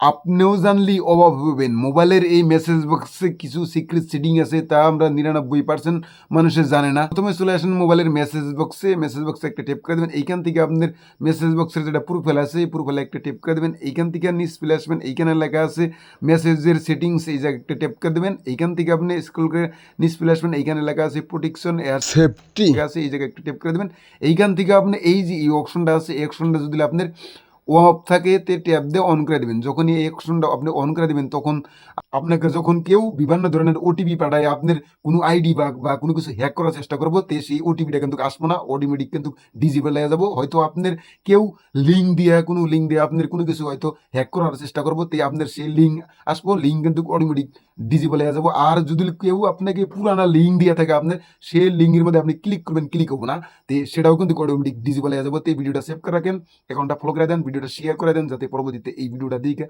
আপনিও জানলি অবাক হবেন, মোবাইলের এই মেসেজ বক্সে কিছু সিক্রেট সেটিং আছে, তা আমরা 99% মানুষের জানে না। প্রথমে চলে আসেন মোবাইলের মেসেজ বক্সে একটা টেপ করে দেবেন। এইখান থেকে আপনার মেসেজ বক্সের যেটা প্রোফাইল আছে, এই প্রোফাইলে একটা টেপ করে দেবেন। এইখান থেকে নিচ চলে আসবেন, এইখানে লেখা আছে মেসেজের সেটিংস, এই জায়গায় একটা টেপ করে দেবেন। এইখান থেকে আপনি স্ক্রল করে নিচ চলে আসবেন, এইখানে লেখা আছে প্রোটেকশন এর সেফটি আছে, এই জায়গায় একটা টেপ করে দেবেন। এইখান থেকে আপনি এই যে এই অপশনটা আছে, এই অপশনটা যদি আপনার অফ থাকে তে ট্যাব দিয়ে অন করে দেবেন। যখনই এই অপশনটা আপনি অন করে দেবেন, তখন আপনাকে যখন কেউ বিভিন্ন ধরনের ওটিপি পাঠায়, আপনার কোনো আইডি বা কোনো কিছু হ্যাক করার চেষ্টা করবো, তে সেই ওটিপিটা কিন্তু আসবো না, অটোমেটিক কিন্তু ডিজিবল হয়ে যাবো। হয়তো আপনার কেউ কোনো লিঙ্ক দিয়ে আপনার কোনো কিছু হয়তো হ্যাক করার চেষ্টা করবো, তে আপনার সেই লিঙ্ক আসবো, লিঙ্ক কিন্তু অটোমেটিক ডিজিবল হয়ে যাবো। আর যদি কেউ আপনাকে পুরানা লিঙ্ক দিয়ে থাকে, আপনার সেই লিঙ্কের মধ্যে আপনি ক্লিক করবেন, ক্লিক হবো না, তে সেটাও কিন্তু অটোমেটিক ডিজিবল হয়ে যাবো। তো এই ভিডিওটা সেভ করে রাখেন, অ্যাকাউন্টটা ফলো করে দেন, ভিডিওটা শেয়ার করে দেন, যাতে পরবর্তীতে এই ভিডিওটা দিকে